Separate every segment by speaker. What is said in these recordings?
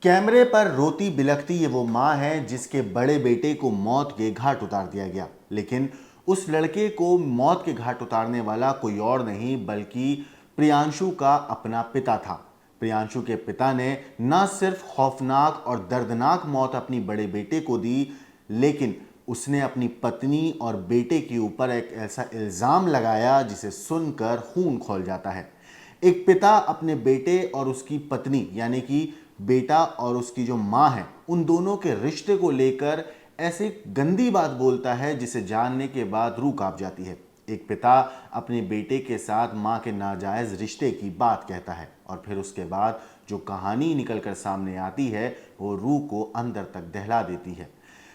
Speaker 1: कैमरे पर रोती बिलखती ये वो माँ है जिसके बड़े बेटे को मौत के घाट उतार दिया गया। लेकिन उस लड़के को मौत के घाट उतारने वाला कोई और नहीं बल्कि प्रियांशु का अपना पिता था। प्रियांशु के पिता ने न सिर्फ खौफनाक और दर्दनाक मौत अपनी बड़े बेटे को दी, लेकिन उसने अपनी पत्नी और बेटे के ऊपर एक ऐसा इल्ज़ाम लगाया जिसे सुनकर खून खौल जाता है। एक पिता अपने बेटे और उसकी पत्नी यानी कि बेटा और उसकी जो माँ है उन दोनों के रिश्ते को लेकर ऐसी गंदी बात बोलता है जिसे जानने के बाद रूह कांप जाती है। एक पिता अपने बेटे के साथ माँ के नाजायज़ रिश्ते की बात कहता है और फिर उसके बाद जो कहानी निकलकर सामने आती है वो रूह को अंदर तक दहला देती है।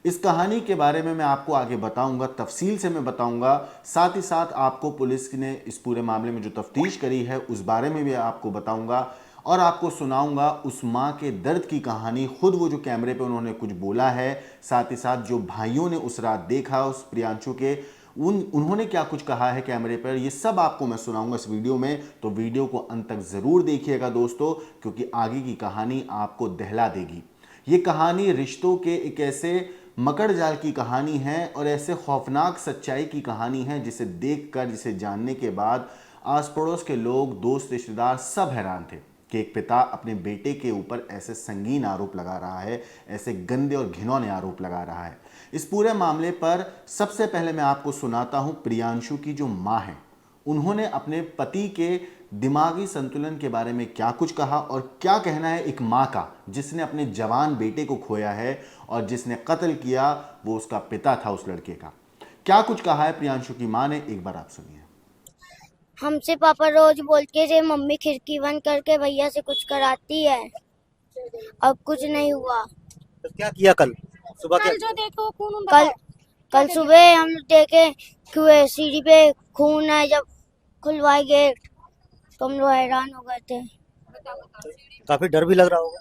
Speaker 1: इस कहानी के बारे में मैं आपको आगे बताऊंगा, तफसील से मैं बताऊंगा। साथ ही साथ आपको पुलिस ने इस पूरे मामले में जो तफ्तीश करी है उस बारे में भी आपको बताऊंगा और आपको सुनाऊंगा उस माँ के दर्द की कहानी, खुद वो जो कैमरे पे उन्होंने कुछ बोला है, साथ ही साथ जो भाइयों ने उस रात देखा उस प्रियांशु के, उन्होंने क्या कुछ कहा है कैमरे पर, ये सब आपको मैं सुनाऊंगा इस वीडियो में। तो वीडियो को अंत तक ज़रूर देखिएगा दोस्तों, क्योंकि आगे की कहानी आपको दहला देगी। ये कहानी रिश्तों के एक ऐसे मकड़ जाल की कहानी है और ऐसे खौफनाक सच्चाई की कहानी है जिसे देखकर, जिसे जानने के बाद आस पड़ोस के लोग, दोस्त, रिश्तेदार सब हैरान थे कि एक पिता अपने बेटे के ऊपर ऐसे संगीन आरोप लगा रहा है, ऐसे गंदे और घिनौने आरोप लगा रहा है। इस पूरे मामले पर सबसे पहले मैं आपको सुनाता हूं प्रियांशु की जो माँ है, उन्होंने अपने पति के दिमागी संतुलन के बारे में क्या कुछ कहा और क्या कहना है एक माँ का जिसने अपने जवान बेटे को खोया है और जिसने कत्ल किया वो उसका पिता था उस लड़के का। क्या कुछ कहा है प्रियांशु की माँ ने, एक बार आप सुनिए।
Speaker 2: हमसे पापा रोज बोलते थे मम्मी खिड़की बंद करके भैया से कुछ कराती है, अब कुछ नहीं हुआ।
Speaker 3: तो क्या किया कल सुबह? क्या
Speaker 4: जो देखो खून
Speaker 2: कल कल सुबह हम देखे कि सीढ़ी पे खून है। जब खुलवाए गेट तो हम लोग हैरान हो गए थे।
Speaker 3: काफी डर भी लग रहा होगा।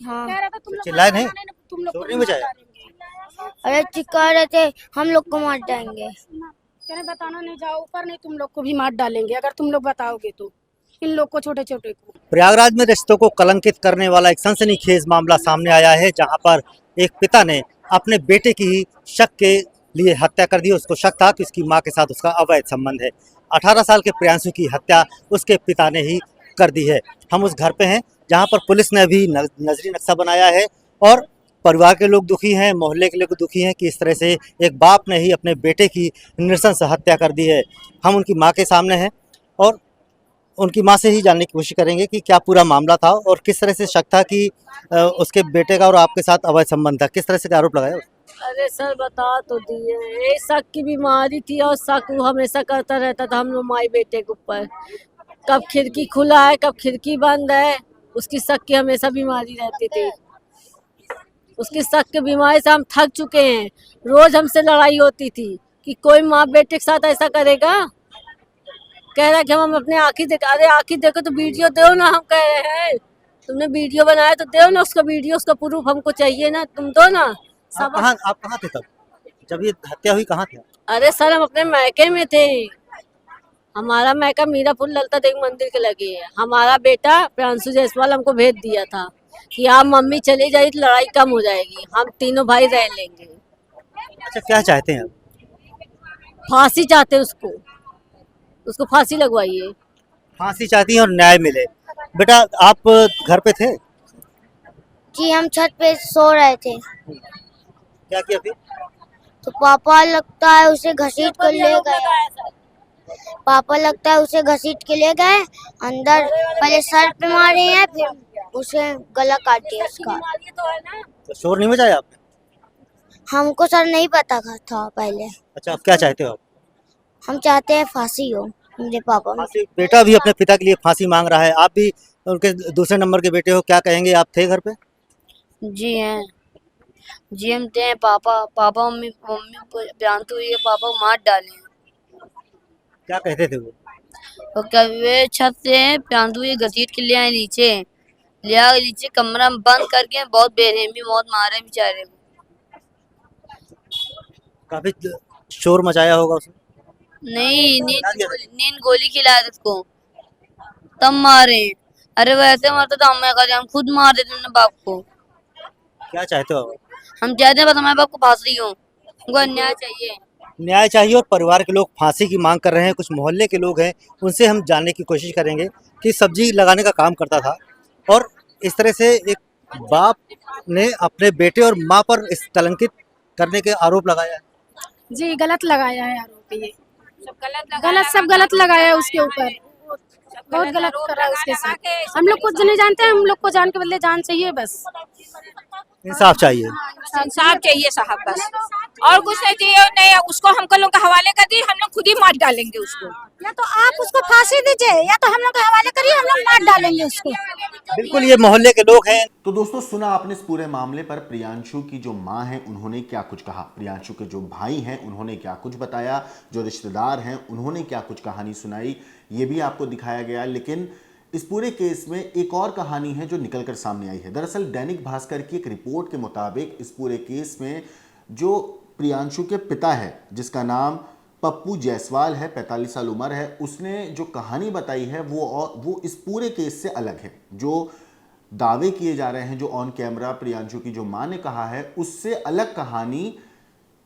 Speaker 2: हाँ,
Speaker 4: कह रहा था तुम लोग
Speaker 3: चिल्लाए नहीं?
Speaker 4: तुम लोग
Speaker 3: शोर नहीं मचाया?
Speaker 2: अरे चिल्ला रहे थे हम लोग को मार जाएंगे।
Speaker 4: कहने बताना नहीं, जाओ ऊपर, नहीं तुम लोग को भी मार डालेंगे अगर तुम लोग बताओगे तो, इन लोग को, छोटे छोटे को।
Speaker 3: प्रयागराज में रिश्तों को कलंकित करने वाला एक सनसनीखेज मामला सामने आया है, जहां पर एक पिता ने अपने बेटे की ही शक के लिए हत्या कर दी। उसको शक था कि उसकी मां के साथ उसका अवैध संबंध है। 18 साल के प्रियांशु की हत्या उसके पिता ने ही कर दी है। हम उस घर पे हैं जहां पर पुलिस ने अभी नजरी नक्शा बनाया है और परिवार के लोग दुखी हैं, मोहल्ले के लोग दुखी हैं कि इस तरह से एक बाप ने ही अपने बेटे की नृशंस हत्या कर दी है। हम उनकी मां के सामने हैं और उनकी मां से ही जानने की कोशिश करेंगे कि क्या पूरा मामला था और किस तरह से शक था कि उसके बेटे का और आपके साथ अवैध संबंध था। किस तरह से आरोप लगाया?
Speaker 5: अरे सर बता तो दिए, ये शक की बीमारी थी और शक वो हमेशा करता रहता था हम लोग माई बेटे के ऊपर। कब खिड़की खुला है, कब खिड़की बंद है, उसकी शक की हमेशा बीमारी रहती थी। उसकी शक की बीमारी से हम थक चुके हैं। रोज हमसे लड़ाई होती थी कि कोई माँ बेटे के साथ ऐसा करेगा। कह रहा कि हम अपने आँखी देख, अरे आँखी देखो तो वीडियो दो ना, हम कह रहे हैं तुमने वीडियो बनाया तो दो ना, उसका वीडियो, उसका प्रूफ हमको चाहिए ना, तुम दो ना।
Speaker 3: आप कहाँ थे तब जब ये हत्या हुई? कहाँ थे?
Speaker 5: अरे सर हम अपने मायके में थे। हमारा मायका मीरापुर ललता देवी मंदिर के लगे है। हमारा बेटा प्रियांशु जायसवाल हमको भेज दिया था कि आप मम्मी चली जाइए तो लड़ाई कम हो जाएगी, हम तीनों भाई रह लेंगे।
Speaker 3: अच्छा, क्या चाहते हैं आप?
Speaker 5: फांसी चाहते उसको, उसको फांसी लगवाइए।
Speaker 3: फांसी चाहती हैं और न्याय मिले। बेटा आप घर पे थे?
Speaker 2: जी हम छत पे सो रहे थे
Speaker 3: क्या किया फिर?
Speaker 2: तो पापा लगता है उसे घसीट कर ले गए। पापा लगता है उसे घसीट के ले गए अंदर, पहले सर पे मारे हैं फिर उसे गला काट दिया उसका।
Speaker 3: तो शोर नहीं मचाया आपने?
Speaker 2: हमको सर नहीं पता था पहले।
Speaker 3: अच्छा, आप क्या चाहते हो आप?
Speaker 2: हम चाहते हैं फांसी हो मेरे पापा में।
Speaker 3: फांसी? बेटा भी अपने पिता के लिए फांसी मांग रहा है, आप भी उनके दूसरे नंबर के बेटे हो, क्या कहेंगे? आप थे घर पे?
Speaker 5: जी हैं, जी हम थे। पापा मम्मी को जानते हुए पापा को मार डाले।
Speaker 3: क्या कहते थे वो?
Speaker 5: और कभी छत से प्यांदू ये घसीट के ले आए नीचे, ले आए नीचे कमरा में बंद करके बहुत बेरहमी मौत मारे बेचारे को।
Speaker 3: काफी शोर मचाया होगा उसने?
Speaker 5: नहीं, नींद गोली खिलाया था उसको, तब मारे।
Speaker 6: अरे वैसे मरते तो हम कर हम खुद मार देते अपने बाप को।
Speaker 3: क्या चाहते हो?
Speaker 6: हम चाहते हैं बस हमारे बाप को फांसी हो, उनको अन्याय चाहिए।
Speaker 3: न्याय चाहिए और परिवार के लोग फांसी की मांग कर रहे हैं। कुछ मोहल्ले के लोग हैं, उनसे हम जानने की कोशिश करेंगे कि सब्जी लगाने का काम करता था और इस तरह से एक बाप ने अपने बेटे और माँ पर इस कलंकित करने के आरोप लगाया है।
Speaker 4: जी गलत लगाया है आरोप ये, सब गलत लगाया है उसके ऊपर, बहुत गलत कर रहा है उसके साथ। हम लोग कुछ नहीं जानते हैं, हम लोग को जान के बदले जान चाहिए बस।
Speaker 3: इंसाफ चाहिए।
Speaker 7: इंसाफ चाहिए साहब बस, और कुछ नहीं चाहिए। नहीं उसको हम कल के हवाले कर दिए, हम लोग खुद ही मार डालेंगे उसको।
Speaker 4: या तो आप उसको फांसी दीजिए या तो हम लोग के हवाले करिए, हम लोग मार डालेंगे उसको।
Speaker 3: बिल्कुल, ये मोहल्ले के लोग हैं।
Speaker 1: तो दोस्तों, सुना आपने इस पूरे मामले पर प्रियांशु की जो मां है उन्होंने क्या कुछ कहा, प्रियांशु के जो भाई हैं उन्होंने क्या कुछ बताया, जो रिश्तेदार हैं उन्होंने क्या कुछ कहानी सुनाई, ये भी आपको दिखाया गया। लेकिन इस पूरे केस में एक और कहानी है जो निकलकर सामने आई है। दरअसल दैनिक भास्कर की एक रिपोर्ट के मुताबिक इस पूरे केस में जो प्रियांशु के पिता है, जिसका नाम पप्पू जायसवाल है, 45 साल उम्र है, उसने जो कहानी बताई है वो इस पूरे केस से अलग है। जो दावे किए जा रहे हैं, जो ऑन कैमरा प्रियांशु की जो मां ने कहा है, उससे अलग कहानी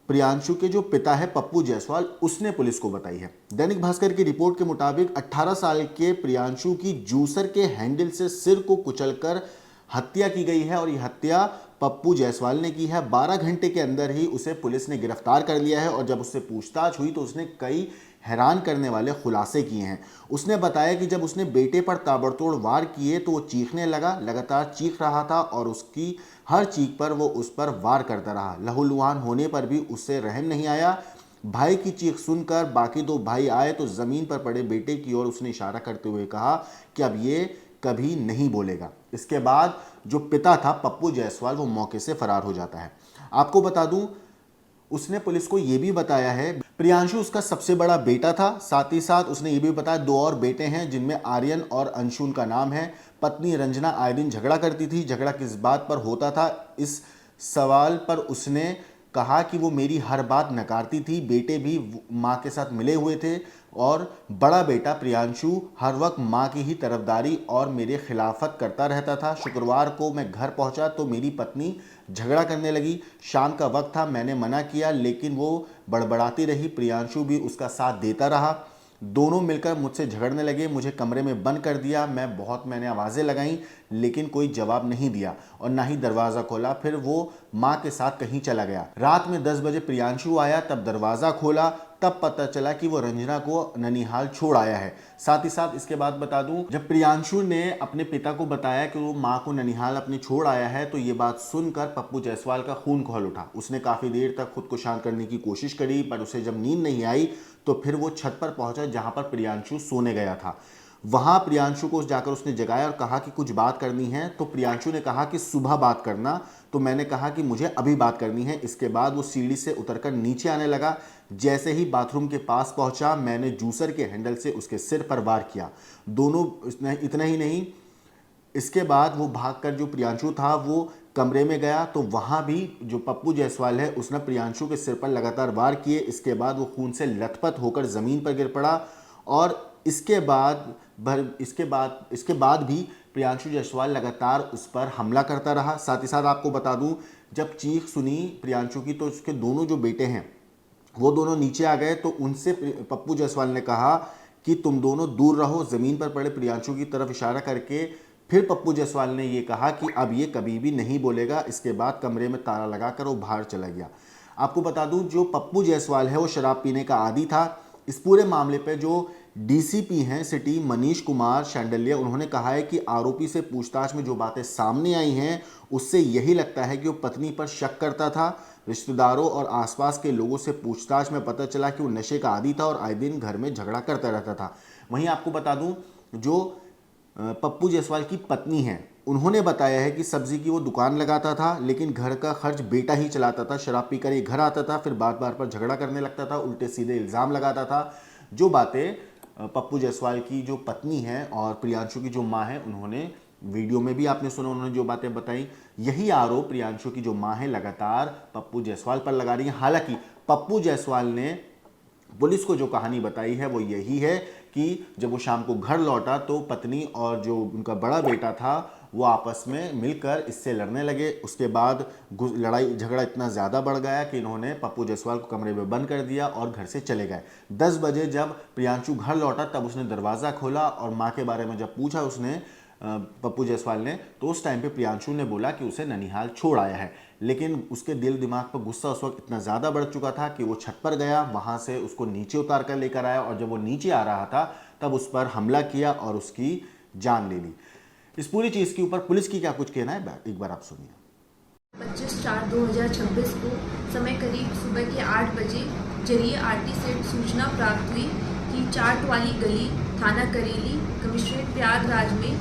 Speaker 1: प्रियांशु के जो पिता है पप्पू जायसवाल, उसने पुलिस को बताई है। दैनिक भास्कर की रिपोर्ट के मुताबिक 18 साल के प्रियांशु की जूसर के हैंडल से सिर को कुचलकर हत्या की गई है और यह हत्या पप्पू जायसवाल ने की है। 12 घंटे के अंदर ही उसे पुलिस ने गिरफ्तार कर लिया है और जब उससे पूछताछ हुई तो उसने कई हैरान करने वाले खुलासे किए हैं। उसने बताया कि जब उसने बेटे पर ताबड़तोड़ वार किए तो वो चीखने लगा, लगातार चीख रहा था और उसकी हर चीख पर वो उस पर वार करता रहा। लहूलुहान होने पर भी उससे रहम नहीं आया। भाई की चीख सुनकर बाकी 2 भाई आए तो जमीन पर पड़े बेटे की ओर उसने इशारा करते हुए कहा कि अब ये कभी नहीं बोलेगा। इसके बाद जो पिता था पप्पू जायसवाल, वो मौके से फरार हो जाता है। आपको बता दूं, उसने पुलिस को यह भी बताया है प्रियांशु उसका सबसे बड़ा बेटा था। साथ ही साथ उसने ये भी बताया 2 और बेटे हैं जिनमें आर्यन और अंशु उनका नाम है। पत्नी रंजना आए दिन झगड़ा करती थी। झगड़ा किस बात पर होता था, इस सवाल पर उसने कहा कि वो मेरी हर बात नकारती थी। बेटे भी माँ के साथ मिले हुए थे और बड़ा बेटा प्रियांशु हर वक्त माँ की ही तरफदारी और मेरे खिलाफत करता रहता था। शुक्रवार को मैं घर पहुंचा तो मेरी पत्नी झगड़ा करने लगी। शाम का वक्त था, मैंने मना किया लेकिन वो बड़बड़ाती रही। प्रियांशु भी उसका साथ देता रहा। दोनों मिलकर मुझसे झगड़ने लगे। मुझे कमरे में बंद कर दिया। मैंने आवाज़ें लगाईं लेकिन कोई जवाब नहीं दिया और ना ही दरवाज़ा खोला। फिर वो माँ के साथ कहीं चला गया। रात में 10 बजे प्रियांशु आया, तब दरवाज़ा खोला, तब पता चला कि वो रंजना को ननिहाल छोड़ आया है। साथ ही साथ इसके बाद बता दूं, जब प्रियांशु ने अपने पिता को बताया कि वो माँ को ननिहाल अपने छोड़ आया है तो ये बात सुनकर पप्पू जायसवाल का खून खौल उठा। उसने काफ़ी देर तक खुद को शांत करने की कोशिश करी, पर उसे जब नींद नहीं आई तो फिर वो छत पर पहुंचा जहां पर प्रियांशु सोने गया था। वहां प्रियांशु को जाकर उसने जगाया और कहा कि कुछ बात करनी है। तो प्रियांशु ने कहा कि सुबह बात करना। तो मैंने कहा कि मुझे अभी बात करनी है। इसके बाद वो सीढ़ी से उतरकर नीचे आने लगा। जैसे ही बाथरूम के पास पहुंचा, मैंने जूसर के हैंडल से उसके सिर पर वार किया। दोनों, इतना ही नहीं, इसके बाद वो भागकर जो प्रियांशु था वो कमरे में गया तो वहाँ भी जो पप्पू जायसवाल है उसने प्रियांशु के सिर पर लगातार वार किए। इसके बाद वो खून से लथपथ होकर ज़मीन पर गिर पड़ा और इसके बाद भी प्रियांशु जायसवाल लगातार उस पर हमला करता रहा। साथ ही साथ आपको बता दूं, जब चीख सुनी प्रियांशु की तो उसके दोनों जो बेटे हैं वो दोनों नीचे आ गए। तो उनसे पप्पू जायसवाल ने कहा कि तुम दोनों दूर रहो। ज़मीन पर पड़े प्रियांशु की तरफ इशारा करके फिर पप्पू जायसवाल ने ये कहा कि अब ये कभी भी नहीं बोलेगा। इसके बाद कमरे में ताला लगाकर वो बाहर चला गया। आपको बता दूं, जो पप्पू जायसवाल है वो शराब पीने का आदी था। इस पूरे मामले पे जो डीसीपी हैं सिटी मनीष कुमार शांडिल्य, उन्होंने कहा है कि आरोपी से पूछताछ में जो बातें सामने आई हैं उससे यही लगता है कि वो पत्नी पर शक करता था। रिश्तेदारों और आसपास के लोगों से पूछताछ में पता चला कि वो नशे का आदी था और आए दिन घर में झगड़ा करता रहता था। वहीं आपको बता दूं, जो पप्पू जायसवाल की पत्नी है उन्होंने बताया है कि सब्जी की वो दुकान लगाता था लेकिन घर का खर्च बेटा ही चलाता था। शराब पीकर ये घर आता था, फिर बार बार पर झगड़ा करने लगता था, उल्टे सीधे इल्ज़ाम लगाता था। जो बातें पप्पू जायसवाल की जो पत्नी है और प्रियांशु की जो माँ है, उन्होंने वीडियो में भी आपने सुना, उन्होंने जो बातें बताई, यही आरोप प्रियांशु की जो माँ है लगातार पप्पू जायसवाल पर लगा रही है। हालांकि पप्पू जायसवाल ने पुलिस को जो कहानी बताई है वो यही है कि जब वो शाम को घर लौटा तो पत्नी और जो उनका बड़ा बेटा था वो आपस में मिलकर इससे लड़ने लगे। उसके बाद लड़ाई झगड़ा इतना ज़्यादा बढ़ गया कि इन्होंने पप्पू जायसवाल को कमरे में बंद कर दिया और घर से चले गए। 10 बजे जब प्रियांशु घर लौटा तब उसने दरवाज़ा खोला और माँ के बारे में जब पूछा उसने पप्पू जायसवाल ने, तो उस टाइम पे प्रियांशु ने बोला कि उसे ननिहाल छोड़ आया है। लेकिन उसके दिल दिमाग पर गुस्सा उस वक्त इतना ज़्यादा बढ़ चुका था कि वो छत पर गया, वहाँ से उसको नीचे उतार कर लेकर आया और जब वो नीचे आ रहा था तब उस पर हमला किया और उसकी जान ले ली। इस पूरी चीज़ के ऊपर पुलिस की क्या कुछ कहना है, एक बार आप सुनिए।
Speaker 8: 25/4/2026 को समय करीब सुबह के 8 बजे जरिए आरटी से सूचना प्राप्त हुई कि चाट वाली गली, थाना करेली, कमिश्नरेट प्रयागराज में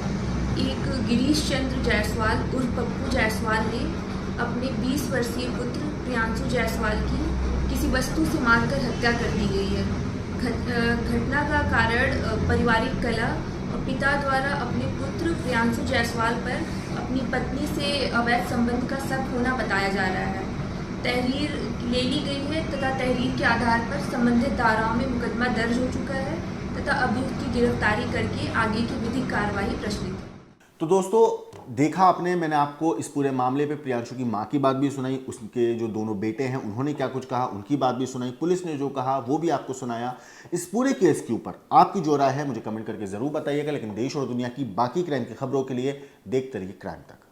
Speaker 8: एक गिरीश चंद्र जायसवाल उर्फ पप्पू जायसवाल ने अपने 20 वर्षीय पुत्र प्रियांशु जायसवाल की किसी वस्तु से मारकर हत्या कर दी गई है। घटना का कारण पारिवारिक कलह और पिता द्वारा अपने पुत्र प्रियांशु जायसवाल पर अपनी पत्नी से अवैध संबंध का शक होना बताया जा रहा है। तहरीर ले ली गई है तथा तहरीर के आधार पर संबंधित धाराओं में मुकदमा दर्ज हो चुका है तथा अभियुक्त की गिरफ्तारी करके आगे की विधिक कार्रवाई प्रचलित है।
Speaker 1: तो दोस्तों देखा आपने, मैंने आपको इस पूरे मामले पे प्रियांशु की माँ की बात भी सुनाई, उसके जो दोनों बेटे हैं उन्होंने क्या कुछ कहा उनकी बात भी सुनाई, पुलिस ने जो कहा वो भी आपको सुनाया। इस पूरे केस के ऊपर आपकी जो राय है मुझे कमेंट करके ज़रूर बताइएगा। लेकिन देश और दुनिया की बाकी क्राइम की खबरों के लिए देखते रहिए क्राइम तक।